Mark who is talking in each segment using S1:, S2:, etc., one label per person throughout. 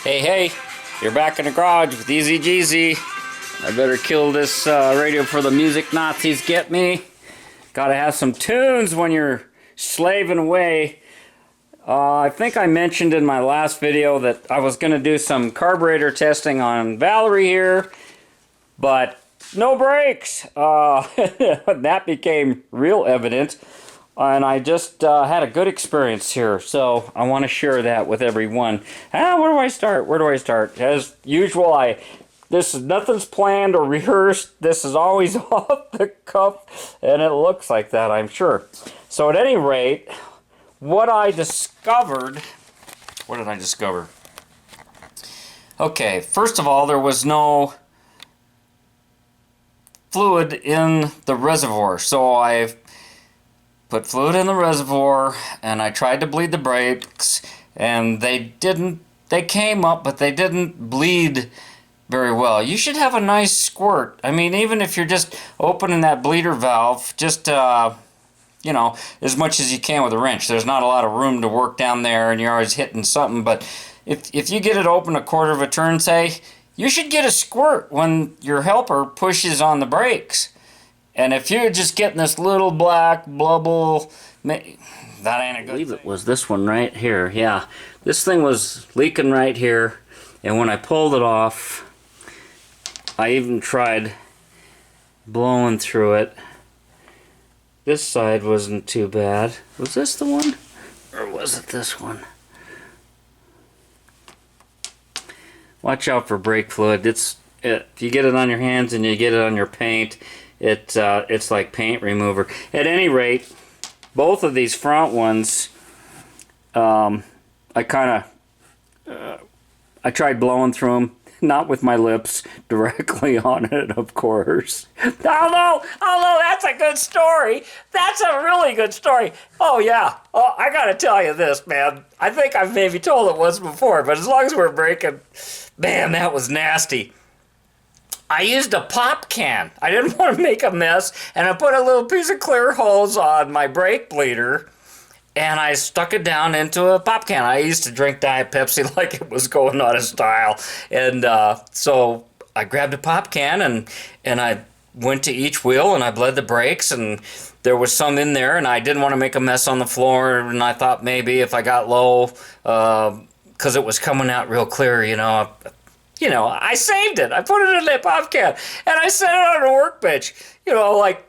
S1: Hey, you're back in the garage with TheEZGZ. I better kill this radio for the music Nazis get me. Gotta have some tunes when you're slaving away. I think I mentioned in my last video that I was gonna do some carburetor testing on Valerie here, but no brakes. That became real evident. And I just had a good experience here, so I want to share that with everyone. Where do I start? Where do I start? As usual, nothing's planned or rehearsed. This is always off the cuff, and it looks like that, I'm sure. So at any rate, what I discovered... What did I discover? Okay, first of all, there was no fluid in the reservoir, so I put fluid in the reservoir and I tried to bleed the brakes, and they came up, but they didn't bleed very well. You should have a nice squirt. I mean, even if you're just opening that bleeder valve, just you know, as much as you can with a wrench. There's not a lot of room to work down there and you're always hitting something, but if you get it open a quarter of a turn, say, you should get a squirt when your helper pushes on the brakes. And if you're just getting this little black blubble, that ain't a good thing. I believe it was this one right here. Yeah, this thing was leaking right here. And when I pulled it off, I even tried blowing through it. This side wasn't too bad. Was this the one? Or was it this one? Watch out for brake fluid. If you get it on your hands and you get it on your paint, it's like paint remover. At any rate, both of these front ones, I tried blowing through them, not with my lips, directly on it, of course. Although that's a good story. That's a really good story. Oh yeah. Oh, I gotta tell you this, man. I think I've maybe told it once before, but as long as we're breaking, man, that was nasty. I used a pop can. I didn't want to make a mess, and I put a little piece of clear hose on my brake bleeder, and I stuck it down into a pop can. I used to drink Diet Pepsi like it was going out of style, and so I grabbed a pop can, and I went to each wheel, and I bled the brakes, and there was some in there, and I didn't want to make a mess on the floor, and I thought maybe if I got low, because it was coming out real clear, you know, I saved it. I put it in that pop can, and I set it on a workbench. You know, like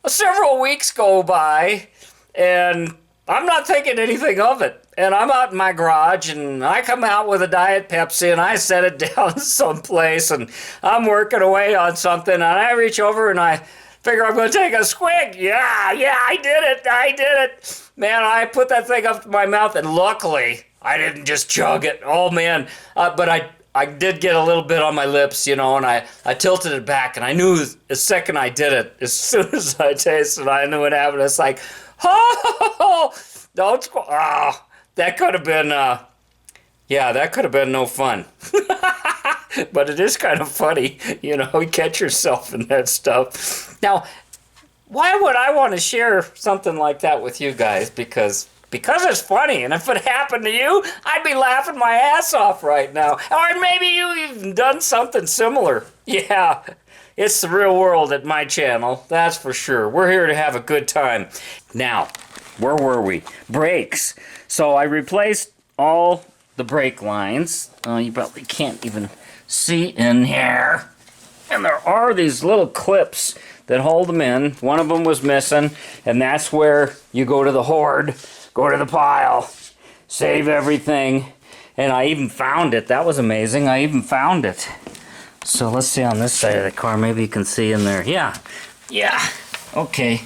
S1: several weeks go by, and I'm not thinking anything of it. And I'm out in my garage, and I come out with a Diet Pepsi, and I set it down someplace, and I'm working away on something, and I reach over, and I figure I'm going to take a swig. Yeah, I did it. Man, I put that thing up to my mouth, and luckily, I didn't just chug it. Oh, man. But I did get a little bit on my lips, you know, and I tilted it back, and I knew the second I did it, as soon as I tasted it, I knew what happened. It's like, oh, don't, oh, that could have been, yeah, that could have been no fun. But it is kind of funny, you know, you catch yourself in that stuff. Now, why would I want to share something like that with you guys? Because it's funny, and if it happened to you, I'd be laughing my ass off right now. Or maybe you've even done something similar. Yeah, it's the real world at my channel, that's for sure. We're here to have a good time. Now, where were we? Brakes. So I replaced all the brake lines. You probably can't even see in here. And there are these little clips that hold them in. One of them was missing, and that's where you go to the hoard. Go to the pile, save everything, and I even found it. That was amazing. I even found it. So let's see on this side of the car. Maybe you can see in there. Yeah. Okay.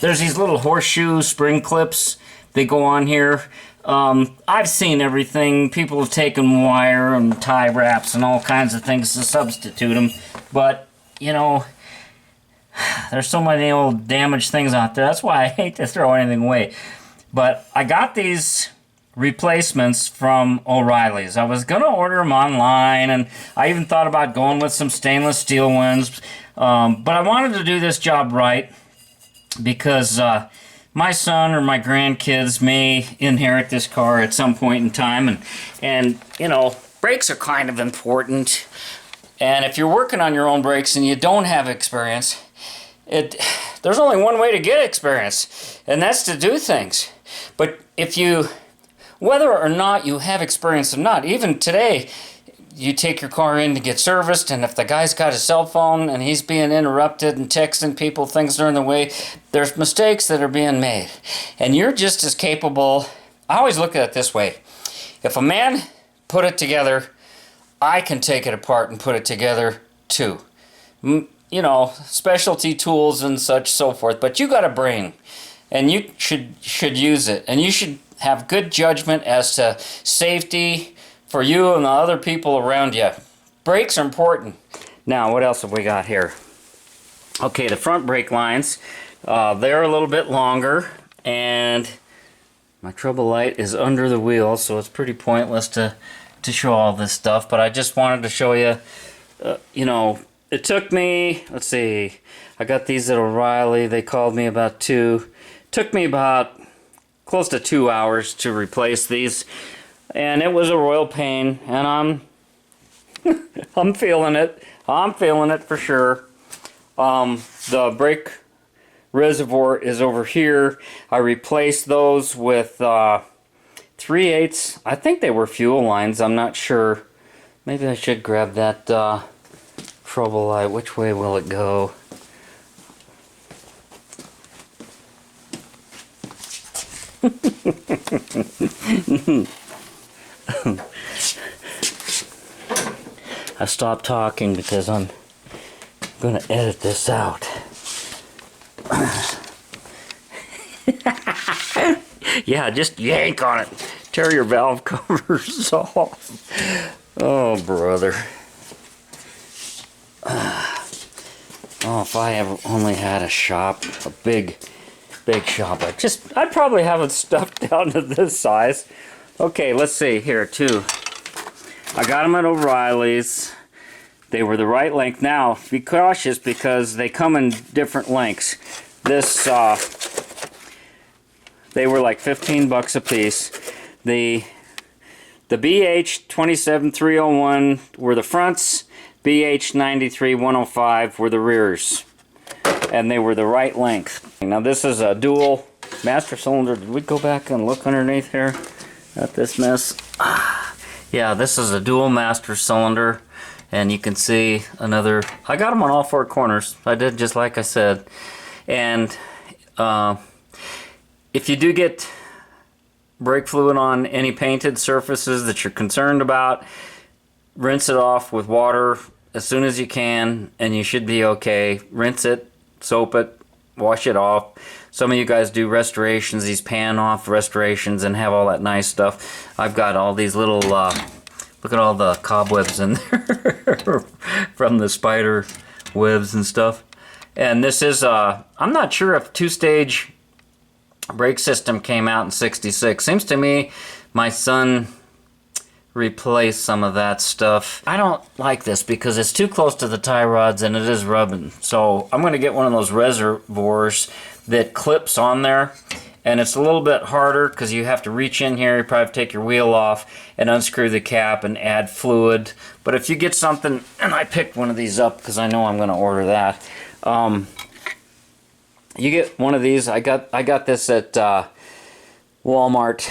S1: There's these little horseshoe spring clips. They go on here. I've seen everything. People have taken wire and tie wraps and all kinds of things to substitute them. But, you know, there's so many old damaged things out there. That's why I hate to throw anything away. But I got these replacements from O'Reilly's. I was going to order them online, and I even thought about going with some stainless steel ones. But I wanted to do this job right because my son or my grandkids may inherit this car at some point in time, and you know, brakes are kind of important. And if you're working on your own brakes and you don't have experience, there's only one way to get experience, and that's to do things. But whether or not you have experience or not, even today, you take your car in to get serviced, and if the guy's got a cell phone and he's being interrupted and texting people things during the way, there's mistakes that are being made. And you're just as capable. I always look at it this way. If a man put it together, I can take it apart and put it together too. You know, specialty tools and such, so forth. But you got a brain, and you should use it. And you should have good judgment as to safety for you and the other people around you. Brakes are important. Now, what else have we got here? Okay, the front brake lines, they're a little bit longer, and my trouble light is under the wheel, so it's pretty pointless to show all this stuff, but I just wanted to show you, you know, it took me, let's see, I got these at O'Reilly. They called me about took me about close to 2 hours to replace these, and it was a royal pain, and I'm feeling it. I'm feeling it for sure. The brake reservoir is over here. I replaced those with 3/8. I think they were fuel lines. I'm not sure. Maybe I should grab that trouble light. Which way will it go? I stopped talking because I'm going to edit this out. Yeah, just yank on it. Tear your valve covers off. Oh, brother. Oh, if I ever only had a shop, a big shop, I'd probably have it stuffed down to this size. Okay, let's see here, too. I got them at O'Reilly's. They were the right length. Now, be cautious because they come in different lengths. This, they were like 15 bucks a piece. The BH27301 were the fronts. BH93105 were the rears. And they were the right length. Now this is a dual master cylinder. Did we go back and look underneath here at this mess? Yeah, this is a dual master cylinder. And you can see another, I got them on all four corners. I did just like I said. And if you do get brake fluid on any painted surfaces that you're concerned about, rinse it off with water as soon as you can, and you should be okay. Rinse it, soap it, wash it off. Some of you guys do restorations, these pan off restorations, and have all that nice stuff. I've got all these little, look at all the cobwebs in there from the spider webs and stuff. And this is, I'm not sure if two-stage brake system came out in '66. Seems to me my son replaced some of that stuff. I don't like this because it's too close to the tie rods and it is rubbing. So I'm going to get one of those reservoirs that clips on there. And it's a little bit harder because you have to reach in here, you probably have to take your wheel off and unscrew the cap and add fluid. But if you get something, and I picked one of these up because I know I'm going to order that. You get one of these. I got this at Walmart.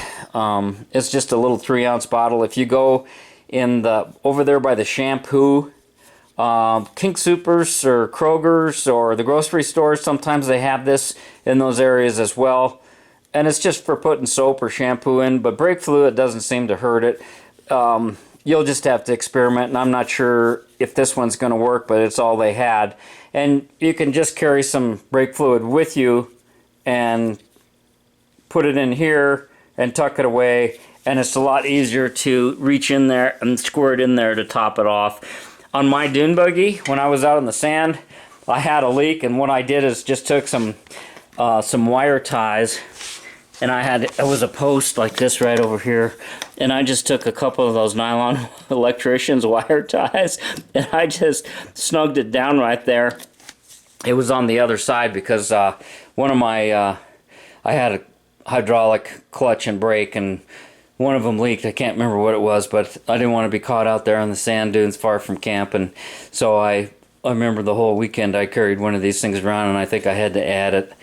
S1: It's just a little 3-ounce bottle. If you go in over there by the shampoo, King Soopers or Kroger's or the grocery stores, sometimes they have this in those areas as well. And it's just for putting soap or shampoo in, but brake fluid doesn't seem to hurt it. You'll just have to experiment, and I'm not sure if this one's going to work, but it's all they had. And you can just carry some brake fluid with you and put it in here and tuck it away, and it's a lot easier to reach in there and squirt in there to top it off. On my dune buggy, when I was out in the sand, I had a leak, and what I did is just took some wire ties, and it was a post like this right over here, and I just took a couple of those nylon electrician's wire ties, and I just snugged it down right there. It was on the other side because one of my, I had a hydraulic clutch and brake, and one of them leaked. I can't remember what it was, but I didn't want to be caught out there on the sand dunes far from camp, and so I remember the whole weekend I carried one of these things around, and I think I had to add it.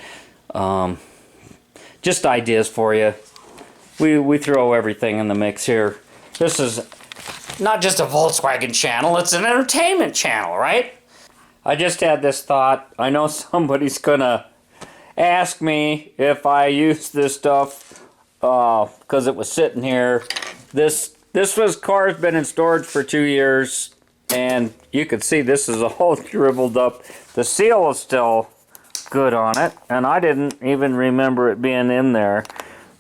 S1: Just ideas for you. We throw everything in the mix here. This is not just a Volkswagen channel, it's an entertainment channel, right? I just had this thought. I know somebody's gonna ask me if I use this stuff because it was sitting here. This car's been in storage for 2 years, and you can see this is all shriveled up. The seal is still good on it, and I didn't even remember it being in there,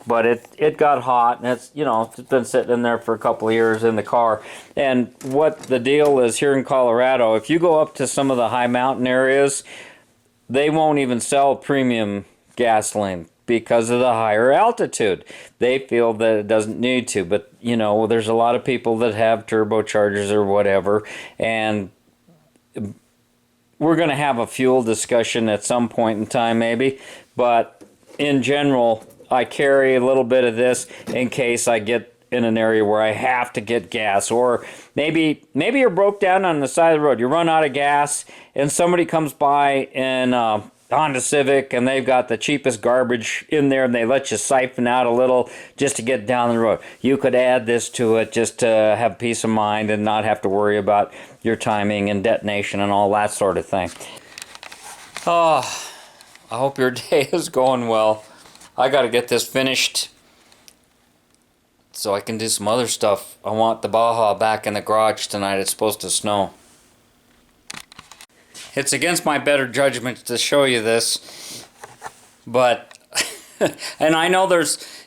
S1: but it got hot, and it's been sitting in there for a couple of years in the car. And what the deal is here in Colorado, if you go up to some of the high mountain areas, they won't even sell premium gasoline because of the higher altitude. They feel that it doesn't need to, but there's a lot of people that have turbochargers or whatever, and we're going to have a fuel discussion at some point in time maybe, but in general, I carry a little bit of this in case I get in an area where I have to get gas, or maybe you're broke down on the side of the road, you run out of gas, and somebody comes by in Honda Civic and they've got the cheapest garbage in there, and they let you siphon out a little just to get down the road. You could add this to it just to have peace of mind and not have to worry about your timing and detonation and all that sort of thing. Oh, I hope your day is going well. I got to get this finished so I can do some other stuff. I want the Baja back in the garage tonight. It's supposed to snow. It's against my better judgment to show you this, but and I know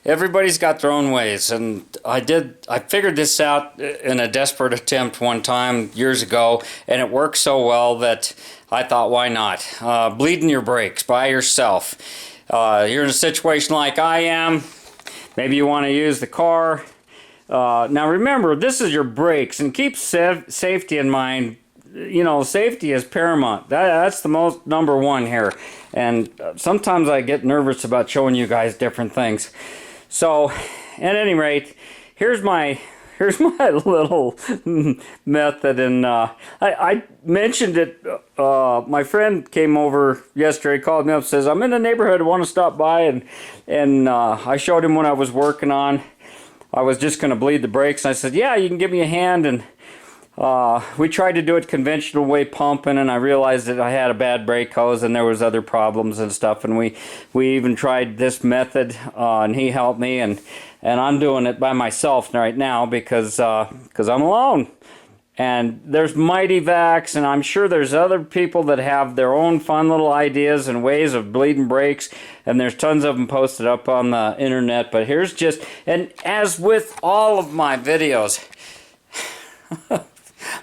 S1: everybody's got their own ways, and I figured this out in a desperate attempt one time years ago, and it worked so well that I thought, why not? Bleeding your brakes by yourself. You're in a situation like I am. Maybe you want to use the car. Now remember, this is your brakes, and keep safety in mind. Safety is paramount. That's the most number one here. And sometimes I get nervous about showing you guys different things. So, at any rate, here's my little method. And I mentioned it. My friend came over yesterday, called me up, says, I'm in the neighborhood, I want to stop by. And I showed him what I was working on. I was just going to bleed the brakes. And I said, yeah, you can give me a hand. And we tried to do it conventional way, pumping, and I realized that I had a bad brake hose and there was other problems and stuff, and we even tried this method, and he helped me, and I'm doing it by myself right now because I'm alone. And there's Mighty Vacs, and I'm sure there's other people that have their own fun little ideas and ways of bleeding brakes, and there's tons of them posted up on the internet. But here's just, and as with all of my videos,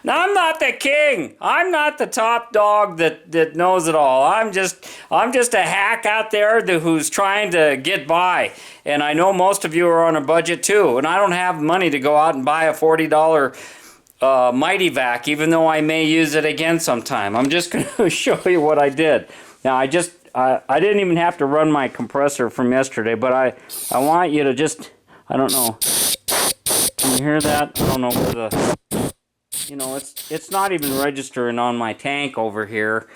S1: now, I'm not the king. I'm not the top dog that knows it all. I'm just a hack out there who's trying to get by. And I know most of you are on a budget too. And I don't have money to go out and buy a $40 Mighty Vac, even though I may use it again sometime. I'm just going to show you what I did. Now, I didn't even have to run my compressor from yesterday, but I want you to just, I don't know. Can you hear that? I don't know where the... it's not even registering on my tank over here.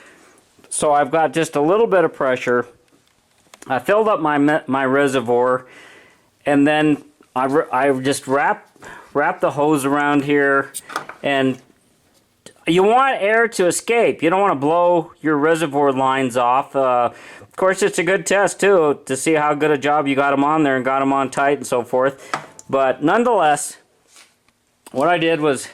S1: So I've got just a little bit of pressure. I filled up my reservoir, and then I just wrap the hose around here, and you want air to escape. You don't want to blow your reservoir lines off. Of course, it's a good test too to see how good a job you got them on there and got them on tight and so forth. But nonetheless, what I did was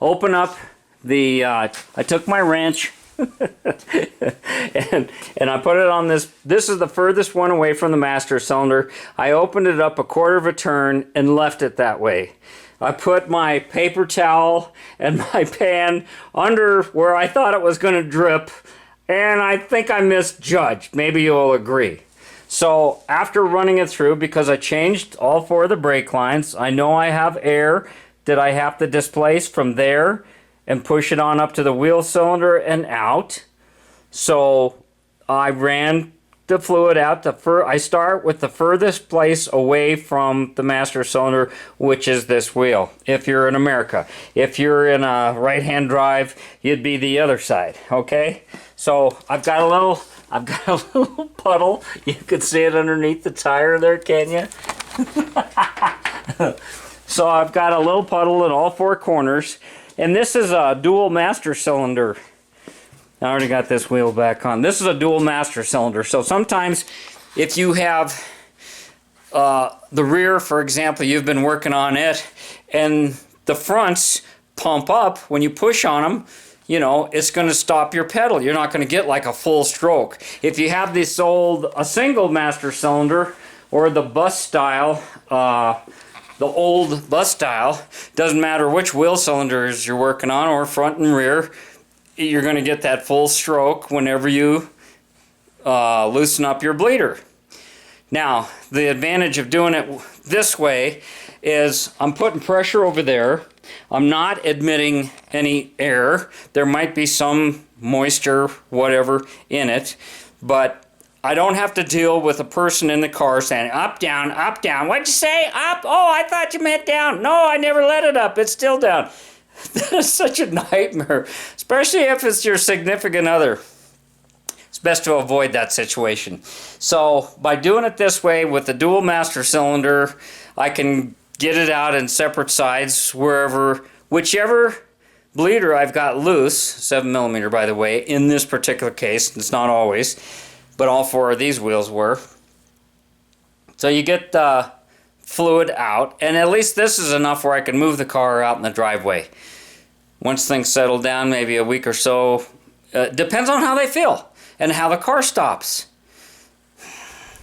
S1: open up the, I took my wrench and I put it on this is the furthest one away from the master cylinder. I opened it up a quarter of a turn and left it that way. I put my paper towel and my pan under where I thought it was going to drip, and I think I misjudged. Maybe you'll agree. So after running it through, because I changed all four of the brake lines, I know I have air that I have to displace from there and push it on up to the wheel cylinder and out. So I ran the fluid out. I start with the furthest place away from the master cylinder, which is this wheel, if you're in America. If you're in a right-hand drive, you'd be the other side, okay? So I've got a little puddle. You can see it underneath the tire there, can you? So I've got a little puddle in all four corners, and this is a dual master cylinder. I already got this wheel back on. This is a dual master cylinder. So sometimes if you have the rear, for example, you've been working on it, and the fronts pump up, when you push on them, you know, it's going to stop your pedal. You're not going to get like a full stroke. If you have this a single master cylinder, or the bus style, the old bus style, doesn't matter which wheel cylinders you're working on, or front and rear, you're going to get that full stroke whenever you loosen up your bleeder. Now, the advantage of doing it this way is I'm putting pressure over there. I'm not admitting any air. There might be some moisture, whatever, in it, but I don't have to deal with a person in the car saying, up, down, up, down. What'd you say? Up? Oh, I thought you meant down. No, I never let it up. It's still down. That is such a nightmare, especially if it's your significant other. It's best to avoid that situation. So by doing it this way with the dual master cylinder, I can get it out in separate sides whichever bleeder I've got loose, 7mm by the way, in this particular case. It's not always, but all four of these wheels were. So you get the fluid out, and at least this is enough where I can move the car out in the driveway. Once things settle down, maybe a week or so, depends on how they feel and how the car stops.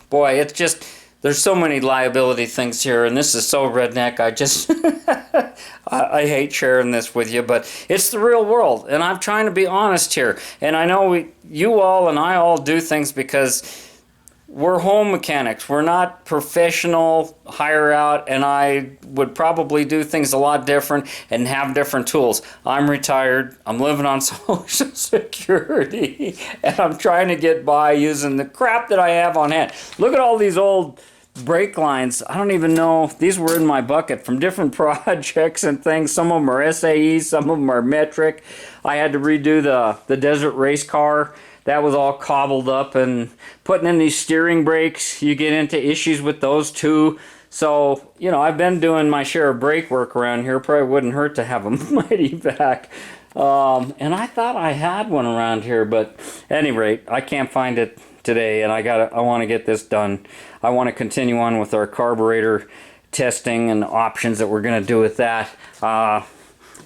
S1: Boy, it's just, there's so many liability things here, and this is so redneck. I just I hate sharing this with you, but it's the real world, and I'm trying to be honest here. And I know you all and I all do things because we're home mechanics. We're not professional, hire out, and I would probably do things a lot different and have different tools. I'm retired. I'm living on Social Security, and I'm trying to get by using the crap that I have on hand. Look at all these old brake lines. I don't even know. These were in my bucket from different projects and things. Some of them are SAE, some of them are metric. I had to redo the desert race car. That was all cobbled up, and putting in these steering brakes, you get into issues with those too. So, you know, I've been doing my share of brake work around here. Probably wouldn't hurt to have a mighty vac. And I thought I had one around here, but at any rate, I can't find it today, and I want to get this done. I want to continue on with our carburetor testing and options that we're going to do with that. I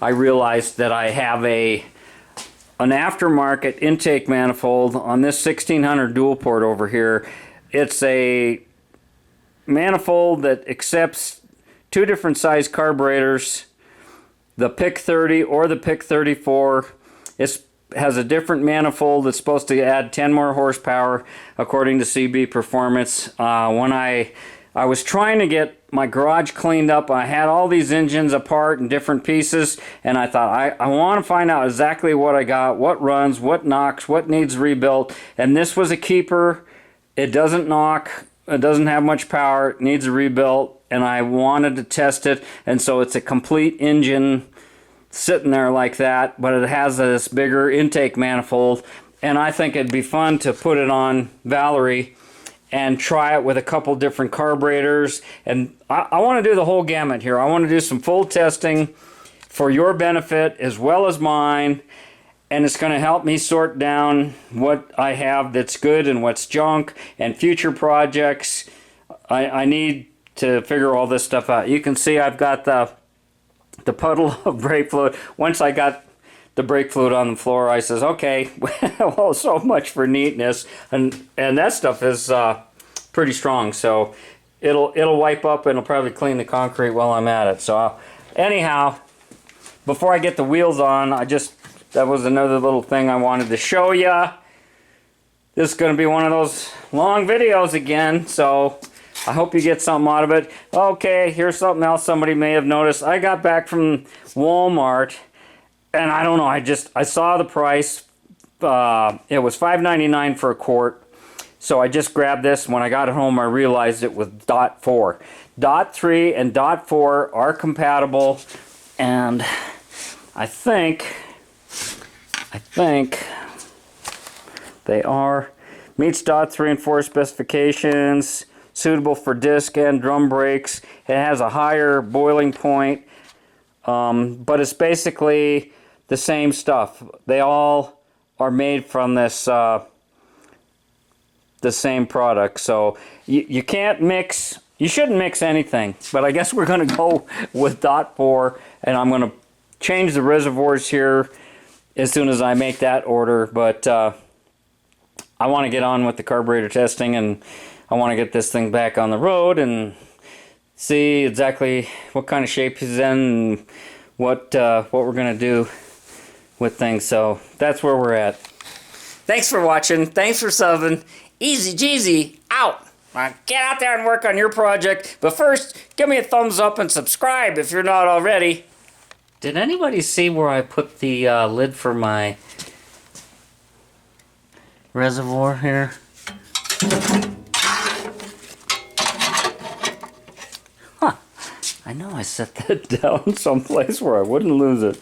S1: realized that I have an aftermarket intake manifold on this 1600 dual port over here. It's a manifold that accepts two different size carburetors, the PIC 30 or the PIC 34. It has a different manifold that's supposed to add 10 more horsepower according to CB Performance. When I was trying to get my garage cleaned up, I had all these engines apart in different pieces, and I thought I want to find out exactly what I got, what runs, what knocks, what needs rebuilt, and this was a keeper. It doesn't knock, it doesn't have much power, it needs rebuilt, and I wanted to test it, and so it's a complete engine sitting there like that, but it has this bigger intake manifold, and I think it'd be fun to put it on Valerie and try it with a couple different carburetors. And I want to do the whole gamut here. I want to do some full testing for your benefit as well as mine, and it's going to help me sort down what I have that's good and what's junk, and future projects. I need to figure all this stuff out. You can see I've got the puddle of brake fluid. Once I got the brake fluid on the floor, I says, okay, well, so much for neatness, and that stuff is pretty strong, so it'll wipe up, and it'll probably clean the concrete while I'm at it. So anyhow, before I get the wheels on, that was another little thing I wanted to show you. This is going to be one of those long videos again, so I hope you get something out of it. Okay, here's something else somebody may have noticed. I got back from Walmart, and I don't know, I saw the price. It was $5.99 for a quart. So I just grabbed this. When I got home, I realized it was .4. .3 and .4 are compatible, and I think they are. Meets .3 and 4 specifications. Suitable for disc and drum brakes. It has a higher boiling point, but it's basically the same stuff. They all are made from this the same product. So you can't mix. You shouldn't mix anything. But I guess we're going to go with .4, and I'm going to change the reservoirs here as soon as I make that order. But I want to get on with the carburetor testing, and I want to get this thing back on the road and see exactly what kind of shape he's in and what we're going to do with things. So that's where we're at. Thanks for watching. Thanks for subbing. TheEZGZ out. Get out there and work on your project. But first, give me a thumbs up and subscribe if you're not already. Did anybody see where I put the lid for my reservoir here? Huh. I know I set that down someplace where I wouldn't lose it.